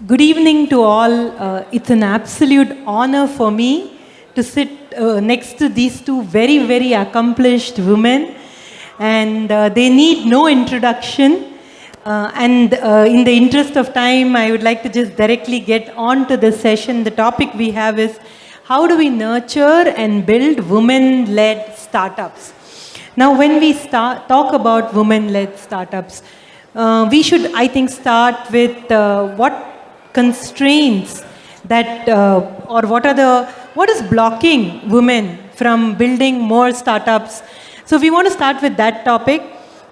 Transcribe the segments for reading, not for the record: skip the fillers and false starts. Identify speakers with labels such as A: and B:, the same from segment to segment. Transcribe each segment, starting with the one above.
A: Good evening to all. It's an absolute honor for me to sit next to these two very, very accomplished women. And they need no introduction. In the interest of time, I would like to just directly get on to the session. The topic we have is how do we nurture and build women led startups? Now, when we talk about women led startups, we should, I think, start with what constraints that or what is blocking women from building more startups. So we want to start with that topic.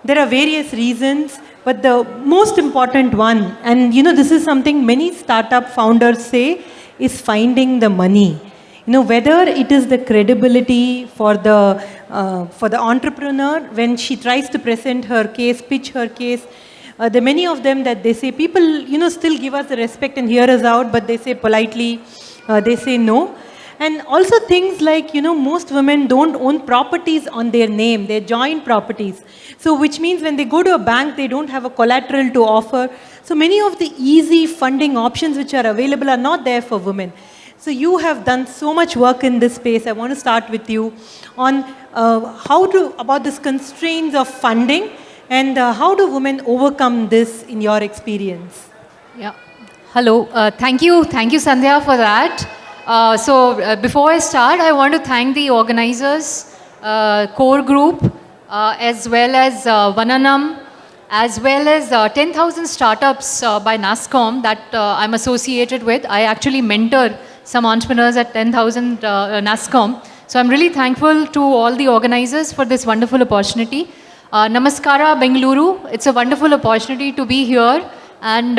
A: There are various reasons, but the most important one, and this is something many startup founders say, is finding the money. Whether it is the credibility for the entrepreneur when she tries to present her case, pitch her case. There are many of them that they say, people, still give us the respect and hear us out, but they say politely, they say no. And also things like, most women don't own properties on their name, they're joint properties. So which means when they go to a bank, they don't have a collateral to offer. So many of the easy funding options which are available are not there for women. So you have done so much work in this space. I want to start with you on about this constraints of funding. And how do women overcome this in your experience?
B: Yeah. Hello. Thank you, Sandhya, for that. Before I start, I want to thank the organizers, core group, as well as Vananam, as well as 10,000 startups by NASSCOM that I'm associated with. I actually mentor some entrepreneurs at 10,000 NASSCOM. So I'm really thankful to all the organizers for this wonderful opportunity. Namaskara, Bengaluru. It's a wonderful opportunity to be here and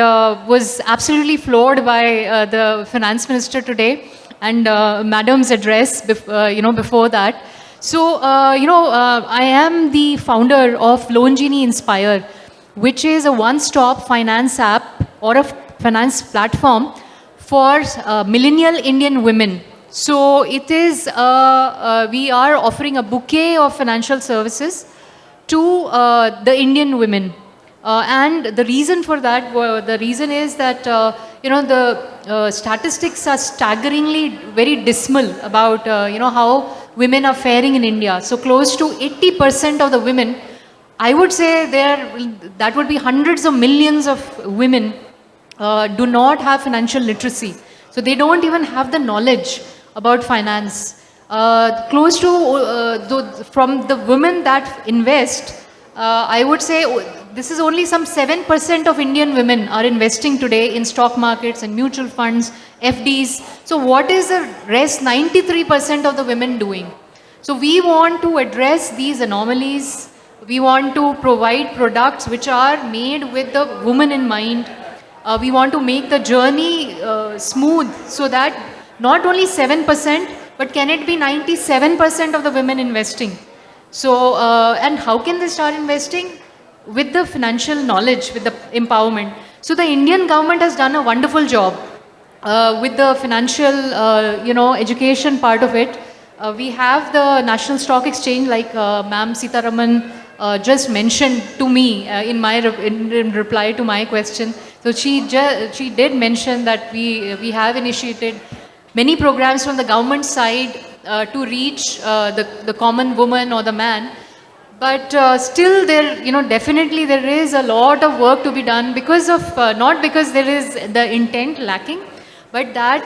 B: was absolutely floored by the finance minister today and madam's address before that. So, I am the founder of Loan Genie Inspire, which is a one-stop finance app or a finance platform for millennial Indian women. So, it is, we are offering a bouquet of financial services to the Indian women. And the reason for that, the reason is that, the statistics are staggeringly very dismal about, how women are faring in India. So close to 80% of the women, I would say that would be hundreds of millions of women do not have financial literacy. So they don't even have the knowledge about finance. Close to, from the women that invest, I would say this is only some 7% of Indian women are investing today in stock markets and mutual funds, FDs. So what is the rest 93% of the women doing? So we want to address these anomalies. We want to provide products which are made with the woman in mind. We want to make the journey smooth so that not only 7%, but can it be 97% of the women investing? So, and how can they start investing? With the financial knowledge, with the empowerment. So the Indian government has done a wonderful job with the financial, education part of it. We have the National Stock Exchange, like Ma'am Sitaraman just mentioned to me in reply to my question. So she did mention that we have initiated many programs from the government side to reach the common woman or the man. But still there, definitely there is a lot of work to be done because of, not because there is the intent lacking, but that,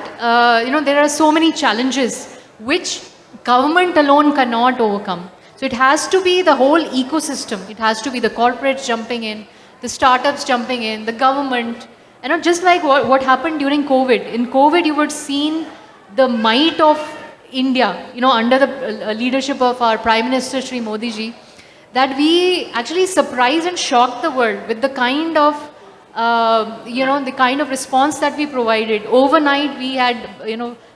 B: there are so many challenges which government alone cannot overcome. So it has to be the whole ecosystem. It has to be the corporates jumping in, the startups jumping in, the government. Just like what happened during COVID. In COVID, you would seen the might of India, under the leadership of our Prime Minister Shri Modi ji, that we actually surprised and shocked the world with the kind of, the kind of response that we provided. Overnight, we had,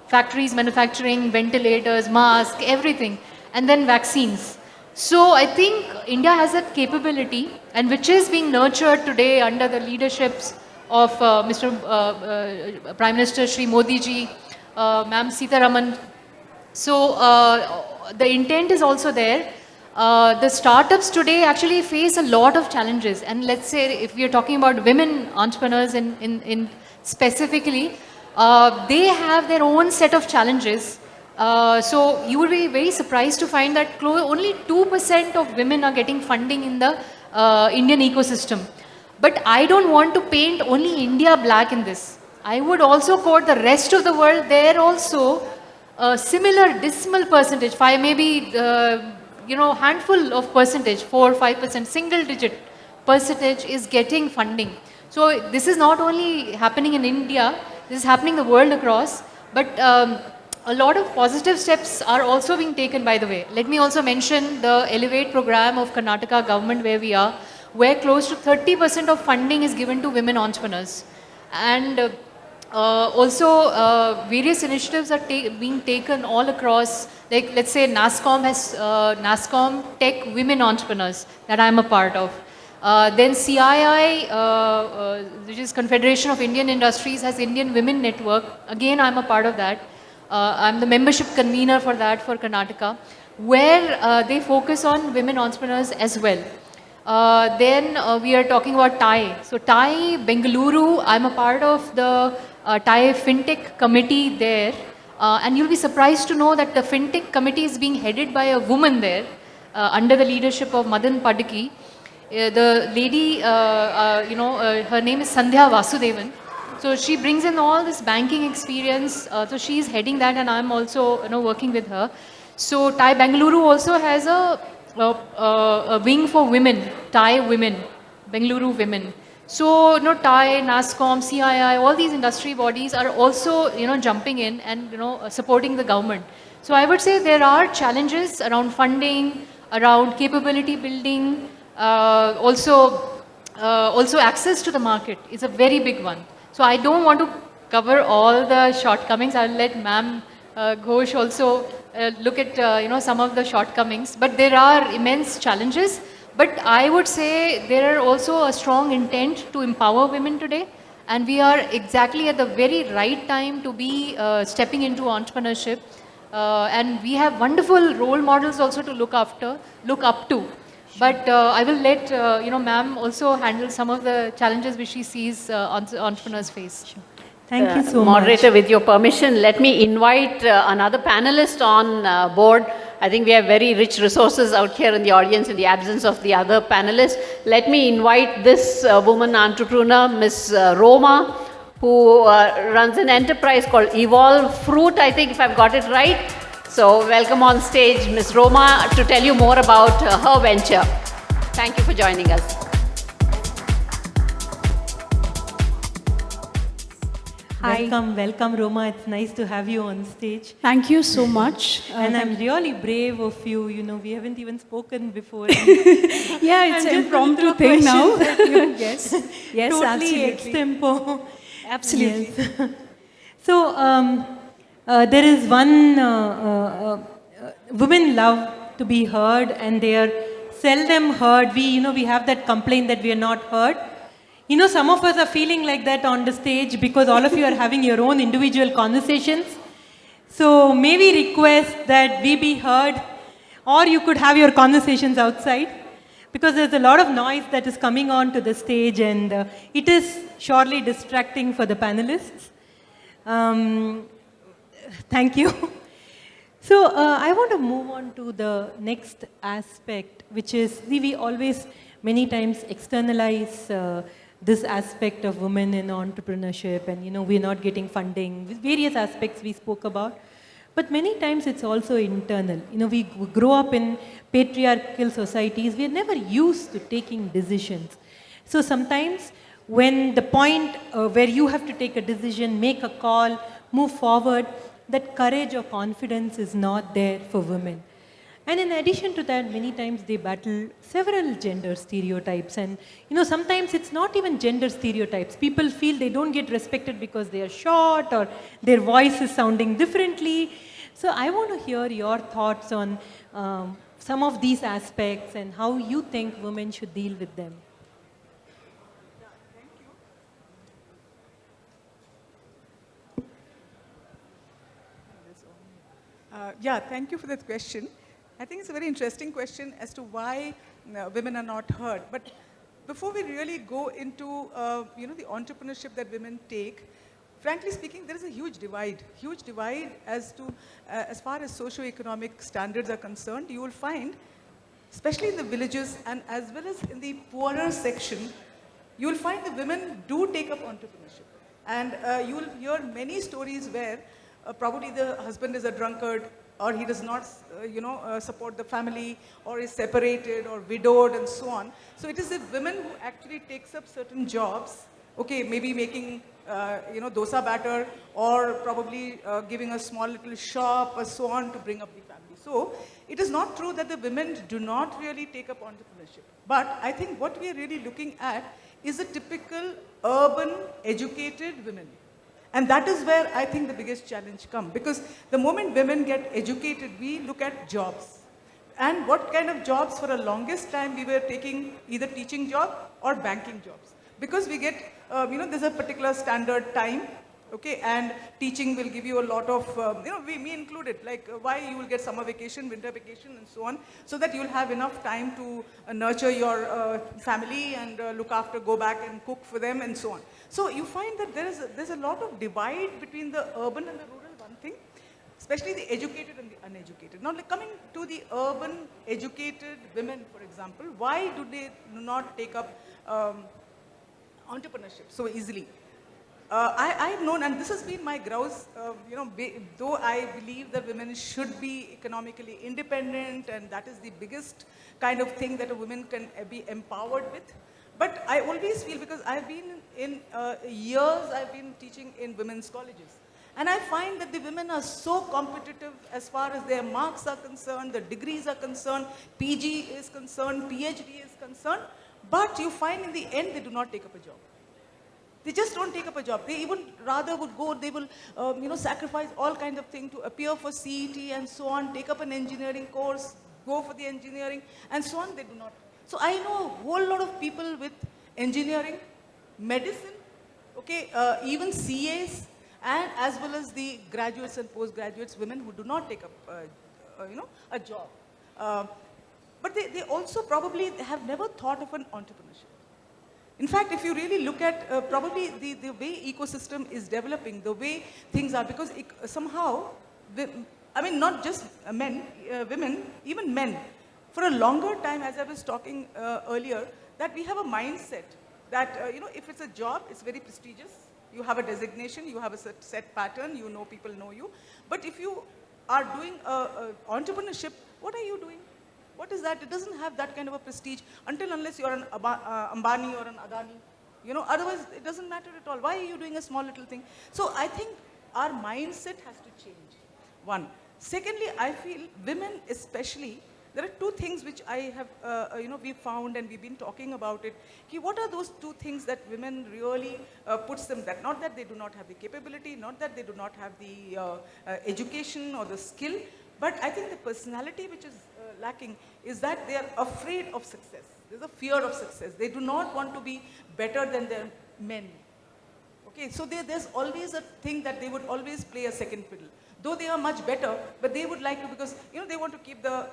B: factories manufacturing ventilators, masks, everything, and then vaccines. So I think India has that capability, and which is being nurtured today under the leaderships of Mr. Prime Minister Shri Modi ji, Ma'am Sitaraman. So the intent is also there. The startups today actually face a lot of challenges. And let's say if we are talking about women entrepreneurs in specifically, they have their own set of challenges. So you will be very surprised to find that only 2% of women are getting funding in the Indian ecosystem. But I don't want to paint only India black in this. I would also quote the rest of the world. There also a similar dismal percentage, five maybe handful of percentage, 4 or 5%, single digit percentage is getting funding. So this is not only happening in India, this is happening the world across. But a lot of positive steps are also being taken, by the way. Let me also mention the Elevate program of Karnataka government where we are, where close to 30% of funding is given to women entrepreneurs. And also, various initiatives are being taken all across. Like, let's say NASSCOM has NASSCOM Tech Women Entrepreneurs that I'm a part of. Then CII, which is Confederation of Indian Industries, has Indian Women Network. Again, I'm a part of that. I'm the membership convener for that for Karnataka, where they focus on women entrepreneurs as well. Then we are talking about TIE. So TIE Bengaluru, I'm a part of the TIE FinTech committee there. And you'll be surprised to know that the FinTech committee is being headed by a woman there under the leadership of Madan Padaki. The lady, her name is Sandhya Vasudevan. So she brings in all this banking experience. So she's heading that, and I'm also working with her. So TIE Bengaluru also has a wing for women, TIE Women, Bengaluru Women. So TIE, NASSCOM, CII, all these industry bodies are also jumping in and supporting the government. So I would say there are challenges around funding, around capability building, also access to the market is a very big one. So I don't want to cover all the shortcomings. I'll let Ma'am Ghosh also look at some of the shortcomings. But there are immense challenges. But I would say there are also a strong intent to empower women today. And we are exactly at the very right time to be stepping into entrepreneurship. And we have wonderful role models also to look up to. But I will let ma'am also handle some of the challenges which she sees entrepreneurs face. Sure.
A: Thank you so
C: Moderator,
A: much.
C: with your permission, let me invite another panelist on board. I think we have very rich resources out here in the audience in the absence of the other panelists. Let me invite this woman entrepreneur, Ms. Roma, who runs an enterprise called Evolve Fruit, I think, if I've got it right. So welcome on stage, Ms. Roma, to tell you more about her venture. Thank you for joining us.
A: Hi. Welcome, Roma. It's nice to have you on stage.
D: Thank you so much.
A: And I'm really brave of you. We haven't even spoken before.
D: Yeah, it's an impromptu thing now. Yes, yes,
A: totally
D: absolutely.
A: extempo.
D: Absolutely.
A: Yes. So there is one women love to be heard, and they are seldom heard. We have that complaint that we are not heard. Some of us are feeling like that on the stage because all of you are having your own individual conversations. So may we request that we be heard, or you could have your conversations outside, because there's a lot of noise that is coming on to the stage, and it is surely distracting for the panelists. Thank you. So I want to move on to the next aspect, which is, we always many times externalize this aspect of women in entrepreneurship, and we're not getting funding, various aspects we spoke about. But many times it's also internal. We grow up in patriarchal societies, we're never used to taking decisions. So sometimes when the point where you have to take a decision, make a call, move forward, that courage or confidence is not there for women. And in addition to that, many times they battle several gender stereotypes. And sometimes it's not even gender stereotypes. People feel they don't get respected because they are short or their voice is sounding differently. So I want to hear your thoughts on some of these aspects and how you think women should deal with them.
E: Thank you for that question. I think it's a very interesting question as to why women are not heard. But before we really go into the entrepreneurship that women take, frankly speaking, there is a huge divide as far as socio-economic standards are concerned. You will find, especially in the villages and as well as in the poorer section, you will find the women do take up entrepreneurship. And you will hear many stories where probably the husband is a drunkard, or he does not, support the family, or is separated or widowed and so on. So it is the women who actually takes up certain jobs, okay, maybe making, dosa batter, or probably giving a small little shop or so on to bring up the family. So it is not true that the women do not really take up entrepreneurship. But I think what we are really looking at is a typical urban educated women. And that is where I think the biggest challenge comes. Because the moment women get educated, we look at jobs. And what kind of jobs? For the longest time, we were taking either teaching job or banking jobs. Because we get, there's a particular standard time, okay, and teaching will give you a lot of, me included, like why you will get summer vacation, winter vacation, and so on, so that you'll have enough time to nurture your family and look after, go back and cook for them, and so on. So you find that there's a lot of divide between the urban and the rural, one thing, especially the educated and the uneducated. Now, like coming to the urban educated women, for example, why do they not take up entrepreneurship so easily? I've known, and this has been my grouse, though I believe that women should be economically independent, and that is the biggest kind of thing that a woman can be empowered with. But I always feel, because I've been in years, I've been teaching in women's colleges. And I find that the women are so competitive as far as their marks are concerned, the degrees are concerned, PG is concerned, PhD is concerned. But you find in the end, they do not take up a job. They just don't take up a job. They even rather would go, they will, sacrifice all kinds of things to appear for CET and so on, take up an engineering course, go for the engineering, and so on. They do not. So I know a whole lot of people with engineering, medicine, okay, even CAs, and as well as the graduates and postgraduates, women who do not take up, a job. But they also probably have never thought of an entrepreneurship. In fact, if you really look at probably the way ecosystem is developing, the way things are, because somehow, not just men, women, even men, for a longer time, as I was talking earlier, that we have a mindset that, if it's a job, it's very prestigious. You have a designation, you have a set pattern, people know you. But if you are doing entrepreneurship, what are you doing? What is that? It doesn't have that kind of a prestige unless you're an Ambani or an Adani. Otherwise it doesn't matter at all. Why are you doing a small little thing? So I think our mindset has to change. One. Secondly, I feel women especially, there are two things which I have, we found and we've been talking about it. What are those two things that women really puts them that? Not that they do not have the capability, not that they do not have the education or the skill, but I think the personality which is lacking is that they are afraid of success. There's a fear of success. They do not want to be better than their men. Okay, so there's always a thing that they would always play a second fiddle. Though they are much better, but they would like to, because they want to keep the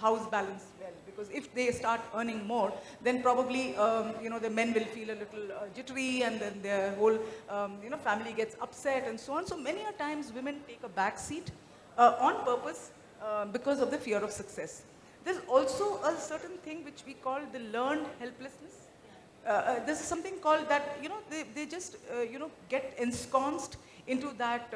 E: house balance well. Because if they start earning more, then probably the men will feel a little jittery, and then their whole family gets upset and so on. So many a times women take a back seat on purpose because of the fear of success. There's also a certain thing which we call the learned helplessness. There's something called that, they just, get ensconced into that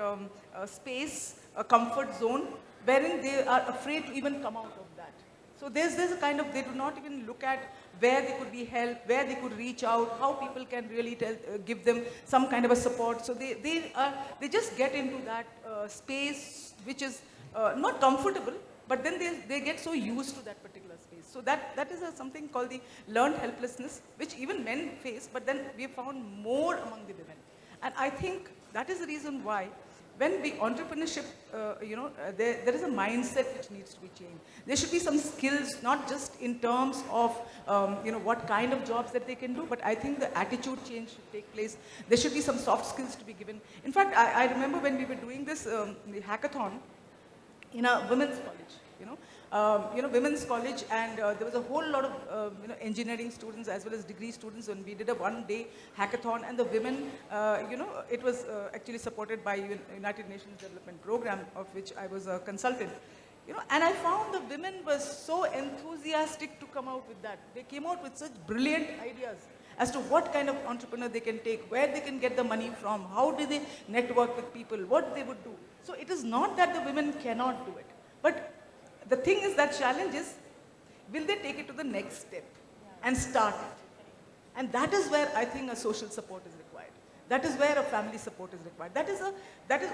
E: space, a comfort zone, wherein they are afraid to even come out of that. So there's a kind of, they do not even look at where they could be helped, where they could reach out, how people can really give them some kind of a support. So they just get into that space which is not comfortable, but then they get so used to that particular space. So that is something called the learned helplessness, which even men face, but then we have found more among the women. And I think that is the reason why when we entrepreneurship, there is a mindset which needs to be changed. There should be some skills, not just in terms of, what kind of jobs that they can do, but I think the attitude change should take place. There should be some soft skills to be given. In fact, I remember when we were doing this, the hackathon, in a women's college, women's college, and there was a whole lot of, engineering students as well as degree students, and we did a one-day hackathon, and the women, it was actually supported by United Nations Development Program, of which I was a consultant. And I found the women were so enthusiastic to come out with that. They came out with such brilliant ideas as to what kind of entrepreneur they can take, where they can get the money from, how do they network with people, what they would do. So it is not that the women cannot do it, but the thing is that challenge is, will they take it to the next step and start it? And that is where I think a social support is required. That is where a family support is required. That is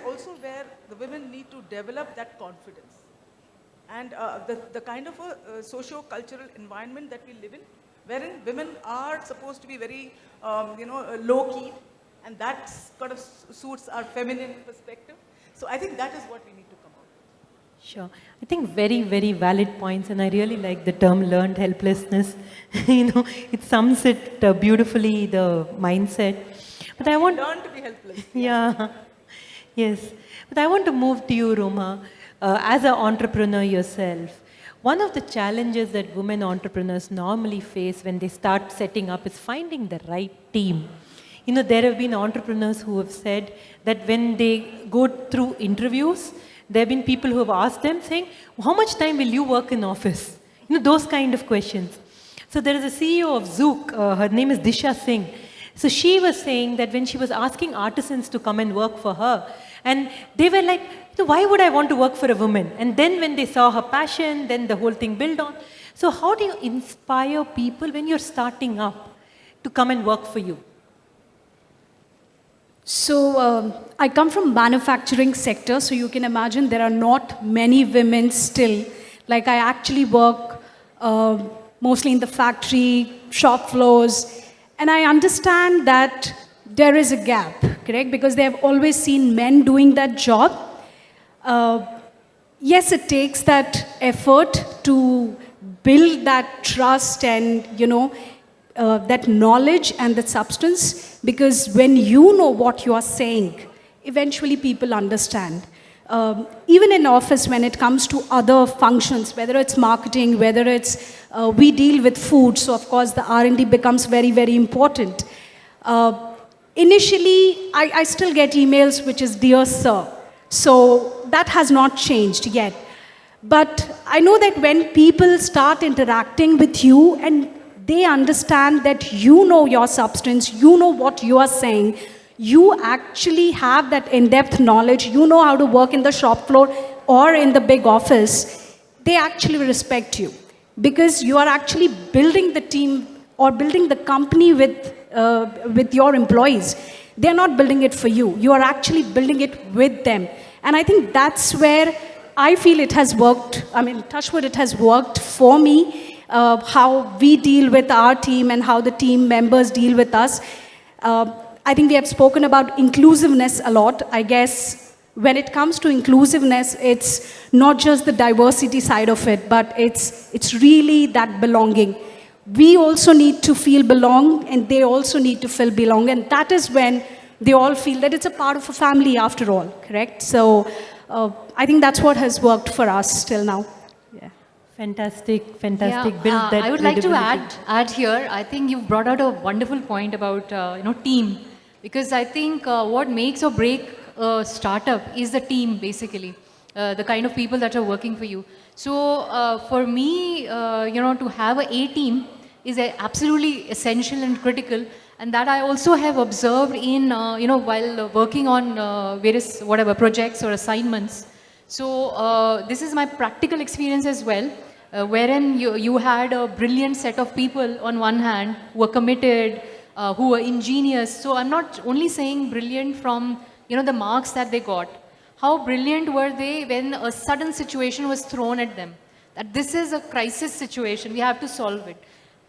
E: also where the women need to develop that confidence. And the kind of a socio-cultural environment that we live in, wherein women are supposed to be very, low-key, and that kind of suits our feminine perspective. So I think that is what we need to come out with.
A: Sure. I think very, very valid points, and I really like the term learned helplessness. It sums it beautifully, the mindset. But I want...
E: Learn to be helpless.
A: Yeah. Yes. But I want to move to you, Roma. As an entrepreneur yourself, one of the challenges that women entrepreneurs normally face when they start setting up is finding the right team. There have been entrepreneurs who have said that when they go through interviews, there have been people who have asked them saying, how much time will you work in office? Those kind of questions. So there is a CEO of Zook, her name is Disha Singh. So she was saying that when she was asking artisans to come and work for her, and they were like, why would I want to work for a woman? And then when they saw her passion, then the whole thing built on. So how do you inspire people when you're starting up to come and work for you?
D: So I come from manufacturing sector, so you can imagine there are not many women still. Like I actually work mostly in the factory, shop floors, and I understand that there is a gap, correct? Because they have always seen men doing that job. Yes, it takes that effort to build that trust and, that knowledge and that substance, because when you know what you are saying, eventually people understand. Even in office, when it comes to other functions, whether it's marketing, whether it's, we deal with food, so of course the R&D becomes very, very important. Initially, I still get emails which is, "Dear Sir." So that has not changed yet. But I know that when people start interacting with you and they understand that you know your substance, you know what you are saying, you actually have that in-depth knowledge, you know how to work in the shop floor or in the big office, they actually respect you. Because you are actually building the team or building the company with your employees. They're not building it for you. You are actually building it with them. And I think that's where I feel it has worked. I mean, touch wood, it has worked for me, how we deal with our team and how the team members deal with us. I think we have spoken about inclusiveness a lot. I guess when it comes to inclusiveness, it's not just the diversity side of it, but it's really that belonging. We also need to feel belong, and they also need to feel belong, and that is when they all feel that it's a part of a family after all, correct? So I think that's what has worked for us till now. Yeah.
A: Fantastic. Build that
B: I would like to
A: credibility.
B: add here, I think you've brought out a wonderful point about, team. Because I think what makes or break a startup is the team, basically. The kind of people that are working for you. So for me, to have a team is absolutely essential and critical. And that I also have observed in, while working on various projects or assignments. So this is my practical experience as well, wherein you had a brilliant set of people on one hand who were committed, who were ingenious. So I'm not only saying brilliant from, the marks that they got. How brilliant were they when a sudden situation was thrown at them? That this is a crisis situation, we have to solve it.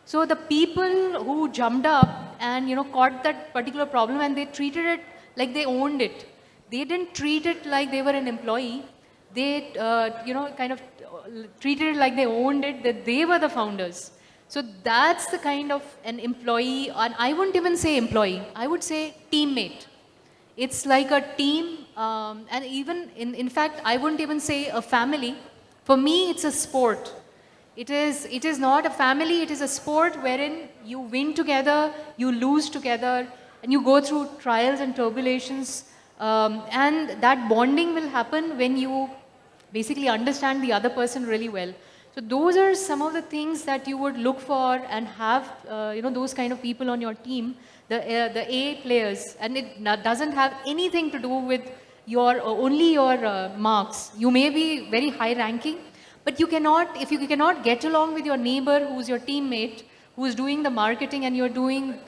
B: So the people who jumped up and caught that particular problem and they treated it like they owned it. They didn't treat it like they were an employee. They kind of treated it like they owned it, that they were the founders. So that's the kind of an employee, and I wouldn't even say employee, I would say teammate. It's like a team, and even in fact, I wouldn't even say a family. For me, it's a sport. It is not a family, it is a sport wherein you win together, you lose together, and you go through trials and turbulations. And that bonding will happen when you basically understand the other person really well. So those are some of the things that you would look for and have, those kind of people on your team, the A players. And it doesn't have anything to do with only your marks. You may be very high ranking, but if you cannot get along with your neighbor who's your teammate, who's doing the marketing and you're doing,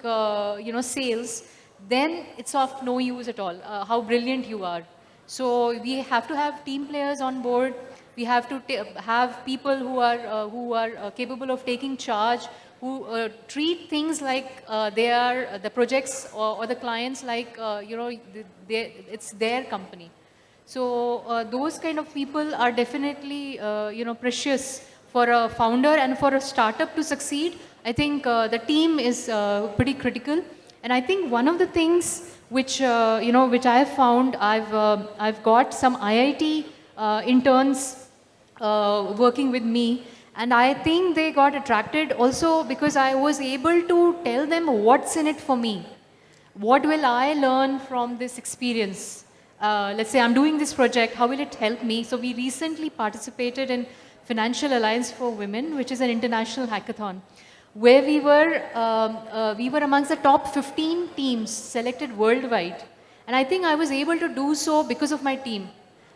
B: sales, then it's of no use at all, how brilliant you are. So we have to have team players on board. We have to have people who are capable of taking charge, who treat things like they are the projects or the clients like, it's their company. So those kind of people are definitely, precious for a founder and for a startup to succeed. I think the team is pretty critical. And I think one of the things which, which I have found, I've got some IIT interns working with me. And I think they got attracted also because I was able to tell them what's in it for me. What will I learn from this experience? Let's say I'm doing this project, how will it help me? So we recently participated in Financial Alliance for Women, which is an international hackathon, where we were amongst the top 15 teams selected worldwide. And I think I was able to do so because of my team.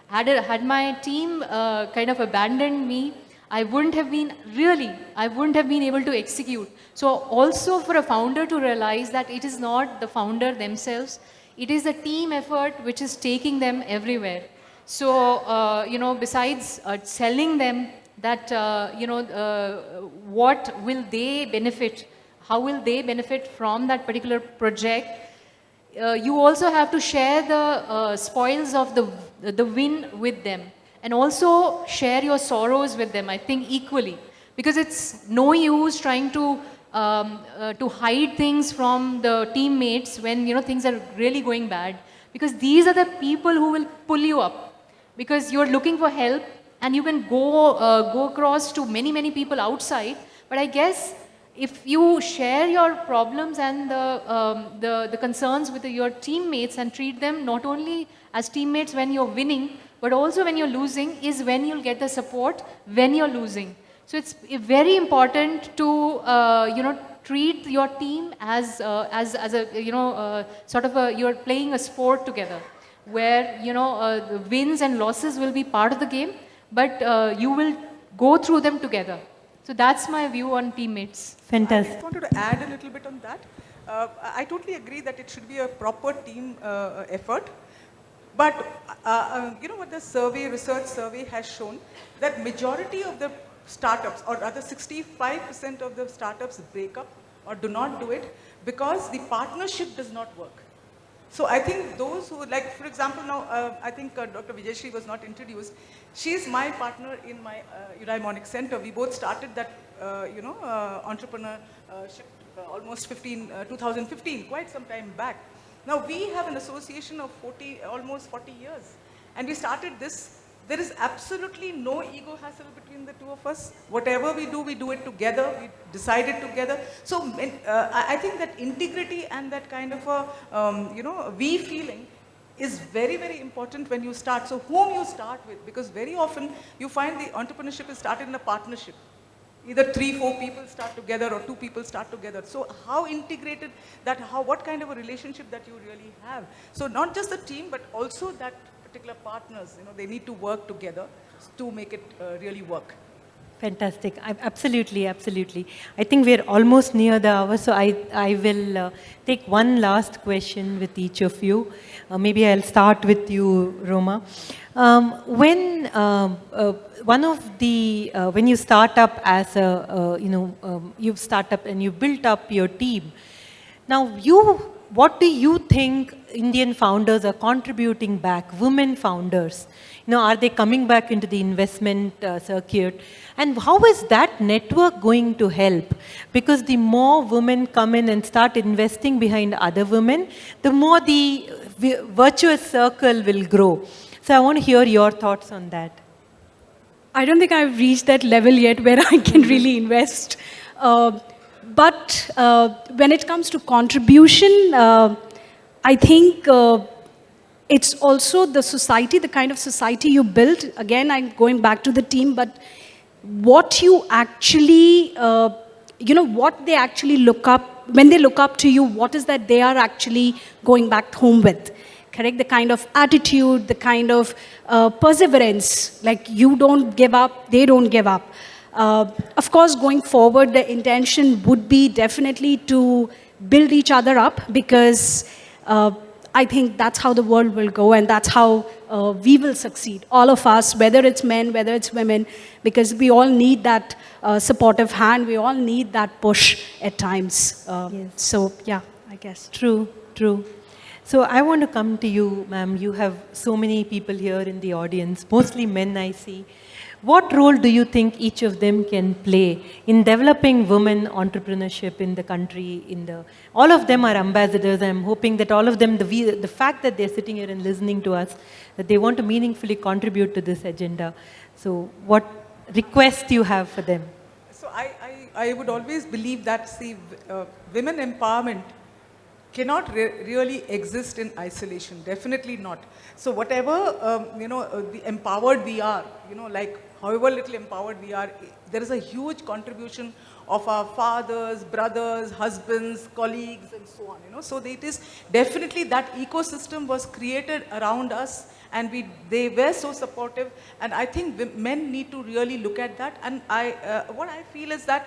B: Had my team kind of abandoned me, I wouldn't have been able to execute. So also for a founder to realize that it is not the founder themselves, it is the team effort which is taking them everywhere. So, besides selling them that, what will they benefit, how will they benefit from that particular project, you also have to share the spoils of the win with them. And also share your sorrows with them, I think, equally. Because it's no use trying to hide things from the teammates when things are really going bad. Because these are the people who will pull you up. Because you're looking for help and you can go across to many people outside. But I guess if you share your problems and the concerns with your teammates and treat them not only as teammates when you're winning, but also when you're losing is when you'll get the support when you're losing. So it's very important to treat your team as a sort of you're playing a sport together, where the wins and losses will be part of the game, but you will go through them together. So that's my view on teammates.
A: Fantastic.
E: I just wanted to add a little bit on that. I totally agree that it should be a proper team effort. But what the research survey has shown, that majority of the startups, or rather 65% of the startups break up or do not do it because the partnership does not work. So I think those who, like, for example, now I think Dr. Vijayashree was not introduced. She's my partner in my Eudaimonic Center. We both started that, entrepreneurship almost 2015, quite some time back. Now we have an association of almost 40 years. And we started this. There is absolutely no ego hassle between the two of us. Whatever we do it together. We decide it together. So I think that integrity and that kind of a, we feeling is very, very important when you start. So whom you start with, because very often you find the entrepreneurship is started in a partnership. Either 3-4 people start together or 2 people start together. So how integrated that, what kind of a relationship that you really have. So not just the team, but also that particular partners, they need to work together to make it really work.
A: Fantastic. Absolutely. I think we're almost near the hour, so I will take one last question with each of you. Maybe I'll start with you, Roma. When you start up as you start up and you built up your team. Now, what do you think Indian founders are contributing back, women founders? Are they coming back into the investment circuit? And how is that network going to help? Because the more women come in and start investing behind other women, the more the virtuous circle will grow. So I want to hear your thoughts on that.
D: I don't think I've reached that level yet where I can really invest. But when it comes to contribution, I think it's also the society, the kind of society you build. Again, I'm going back to the team, but what you actually, what they actually look up, when they look up to you, what is that they are actually going back home with? Correct? The kind of attitude, the kind of perseverance, like you don't give up, they don't give up. Of course, going forward, the intention would be definitely to build each other up, because I think that's how the world will go, and that's how we will succeed. All of us, whether it's men, whether it's women, because we all need that supportive hand, we all need that push at times. So, yeah, I guess.
A: True, true. So I want to come to you, ma'am. You have so many people here in the audience, mostly men I see. What role do you think each of them can play in developing women entrepreneurship in the country? All of them are ambassadors. I'm hoping that all of them, the fact that they're sitting here and listening to us, that they want to meaningfully contribute to this agenda. So what request do you have for them?
E: So I would always believe that, see, women empowerment cannot really exist in isolation, definitely not. So whatever, the empowered we are, like however little empowered we are, there is a huge contribution of our fathers, brothers, husbands, colleagues, and so on, So it is definitely that ecosystem was created around us, and they were so supportive, and I think men need to really look at that. And what I feel is that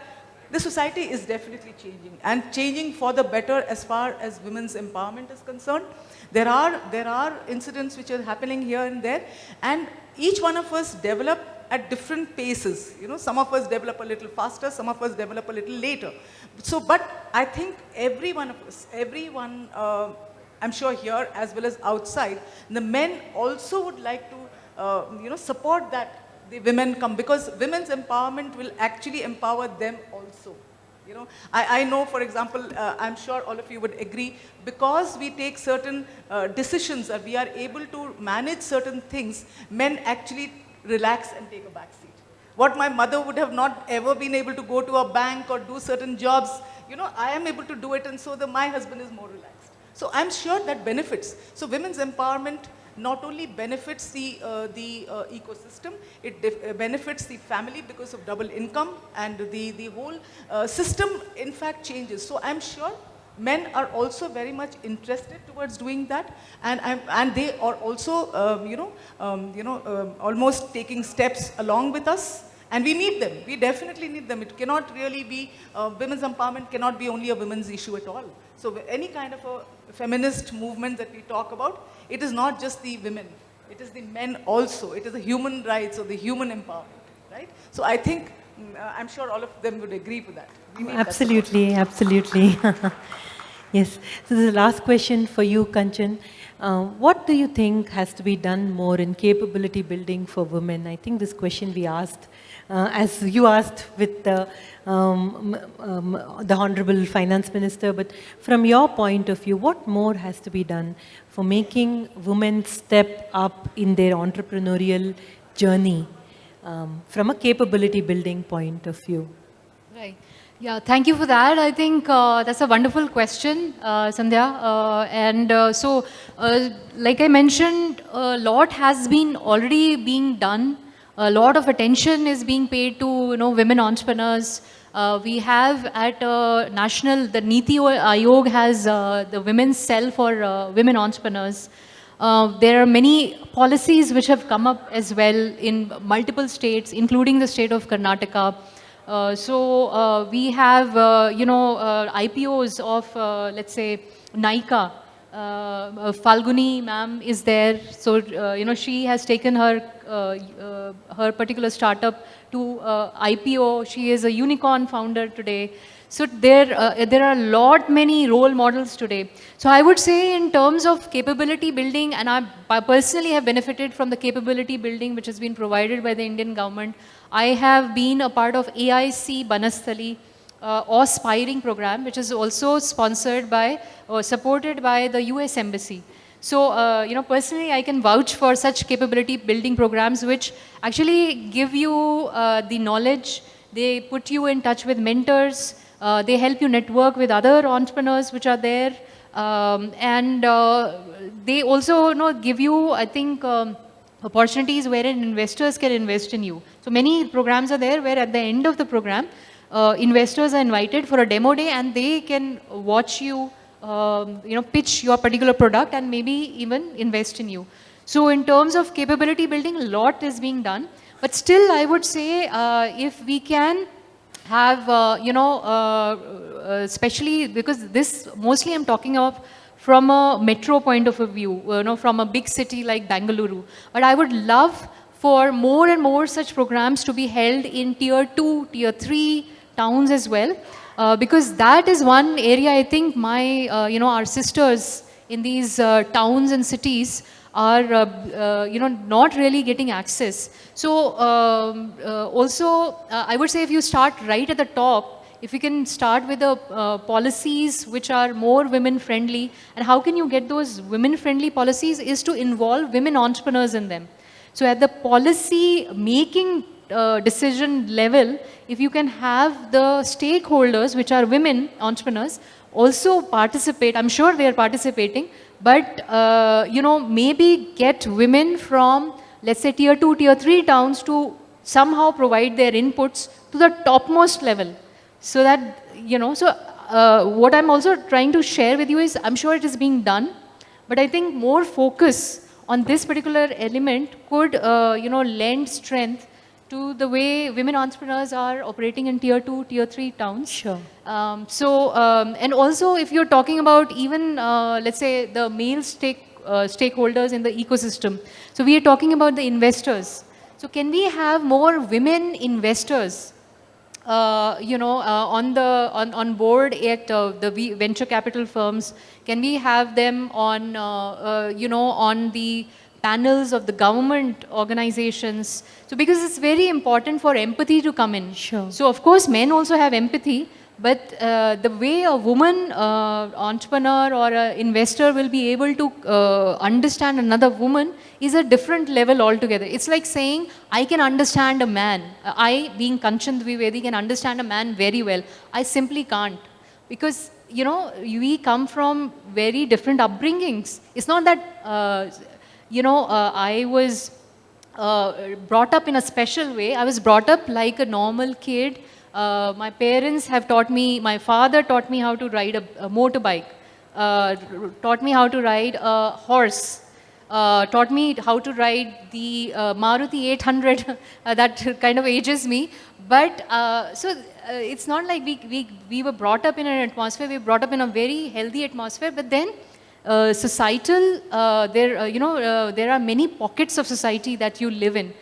E: the society is definitely changing, and changing for the better as far as women's empowerment is concerned. There are incidents which are happening here and there, and each one of us develop at different paces. Some of us develop a little faster, some of us develop a little later. So, but I think every one of us, everyone, I'm sure here as well as outside, the men also would like to, support that the women come, because women's empowerment will actually empower them also. I know, for example, I'm sure all of you would agree, because we take certain decisions, or we are able to manage certain things, men actually relax and take a back seat. What my mother would have not ever been able to go to a bank or do certain jobs, I am able to do it, and so my husband is more relaxed. So I'm sure that benefits. So women's empowerment not only benefits the ecosystem, it benefits the family because of double income, and the whole system in fact changes. So I'm sure men are also very much interested towards doing that, and they are also almost taking steps along with us. And we need them. We definitely need them. It cannot really be, women's empowerment cannot be only a women's issue at all. So any kind of a feminist movement that we talk about, it is not just the women. It is the men also. It is the human rights or the human empowerment, right? So I think, I'm sure all of them would agree to that. We need that support.
A: Absolutely, absolutely. Yes. So the last question for you, Kanchan. What do you think has to be done more in capability building for women? I think this question we asked, as you asked with the Honorable Finance Minister, but from your point of view, what more has to be done for making women step up in their entrepreneurial journey from a capability building point of view?
B: Right. Yeah, thank you for that. I think that's a wonderful question, Sandhya. Like I mentioned, a lot has been already being done. A lot of attention is being paid to women entrepreneurs. We have at national, the Niti Aayog has the women's cell for women entrepreneurs. There are many policies which have come up as well in multiple states, including the state of Karnataka. We have, IPOs of, let's say, Nykaa. Falguni ma'am is there. So, she has taken her particular startup to IPO. She is a unicorn founder today. So there are many role models today. So I would say in terms of capability building, and I personally have benefited from the capability building which has been provided by the Indian government. I have been a part of AIC Banasthali or Aspiring program, which is also sponsored by or supported by the US Embassy. So, personally, I can vouch for such capability building programs which actually give you the knowledge, they put you in touch with mentors, they help you network with other entrepreneurs which are there, and they also give you, I think, opportunities wherein investors can invest in you. So many programs are there where at the end of the program, investors are invited for a demo day and they can watch you, pitch your particular product and maybe even invest in you. So in terms of capability building, a lot is being done. But still, I would say if we can have, especially because this mostly I'm talking of from a metro point of view, from a big city like Bangalore. But I would love for more and more such programs to be held in tier 2, tier 3 towns as well. Because that is one area I think our sisters in these towns and cities are, not really getting access. So also, I would say if you start right at the top, if you can start with the policies which are more women friendly, and how can you get those women friendly policies is to involve women entrepreneurs in them. So at the policy making decision level, if you can have the stakeholders, which are women entrepreneurs, also participate, I'm sure they are participating, but maybe get women from, let's say, tier 2, tier 3 towns to somehow provide their inputs to the topmost level. So that, what I'm also trying to share with you is, I'm sure it is being done, but I think more focus on this particular element could, lend strength to the way women entrepreneurs are operating in tier 2, tier 3 towns.
A: Sure.
B: And also if you're talking about even, let's say, the male stakeholders in the ecosystem. So we are talking about the investors. So can we have more women investors, on board at the venture capital firms? Can we have them on, on the panels of the government organizations? So because it's very important for empathy to come in.
A: Sure.
B: So of course men also have empathy, but the way a woman entrepreneur or an investor will be able to understand another woman is a different level altogether. It's like saying, I can understand a man. I, being Kanchan Dwivedi, can understand a man very well. I simply can't. Because, we come from very different upbringings. It's not that, I was brought up in a special way. I was brought up like a normal kid. My parents have taught me, my father taught me how to ride a motorbike, taught me how to ride a horse, taught me how to ride the Maruti 800, that kind of ages me. But it's not like we were brought up in an atmosphere, we were brought up in a very healthy atmosphere, but then societal, there are many pockets of society that you live in.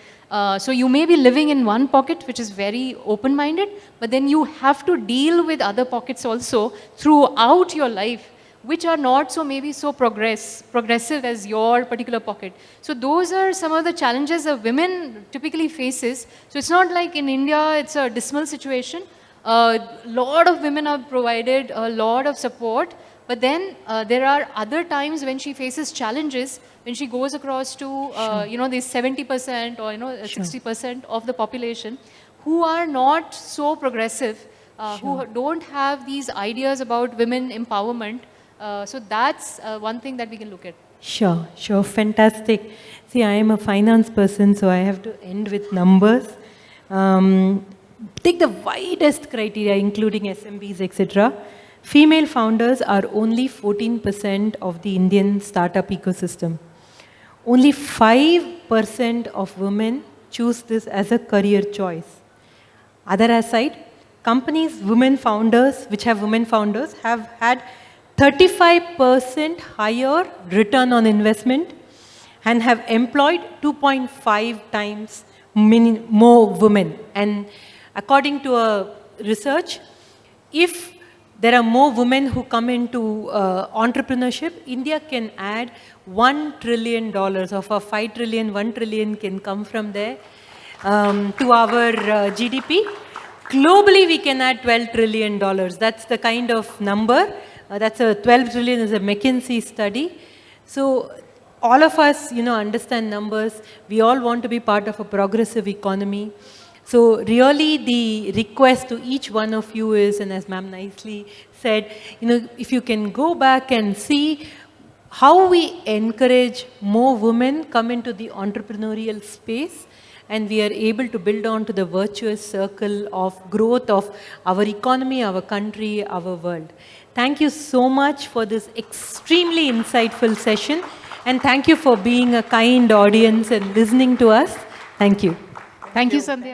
B: So you may be living in one pocket which is very open-minded, but then you have to deal with other pockets also throughout your life, which are not so maybe so progressive as your particular pocket. So those are some of the challenges a women typically faces. So it's not like in India it's a dismal situation. A lot of women are provided a lot of support, but then there are other times when she faces challenges when she goes across to, this 70% or, 60% of the population who are not so progressive, who don't have these ideas about women empowerment. So that's one thing that we can look at.
A: Sure, fantastic. See, I am a finance person, so I have to end with numbers. Take the widest criteria, including SMBs, etc. Female founders are only 14% of the Indian startup ecosystem. Only 5% of women choose this as a career choice. Other aside, companies, women founders, which have women founders, have had 35% higher return on investment and have employed 2.5 times more women. And according to a research, if there are more women who come into entrepreneurship, India can add $1 trillion of our 5 trillion, 1 trillion can come from there to our GDP. Globally, we can add $12 trillion. That's the kind of number. That's a 12 trillion is a McKinsey study. So all of us, understand numbers. We all want to be part of a progressive economy. So really the request to each one of you is, and as ma'am nicely said, if you can go back and see how we encourage more women come into the entrepreneurial space, and we are able to build on to the virtuous circle of growth of our economy, our country, our world. Thank you so much for this extremely insightful session, and thank you for being a kind audience and listening to us. Thank you.
B: Thank you, Sandhya.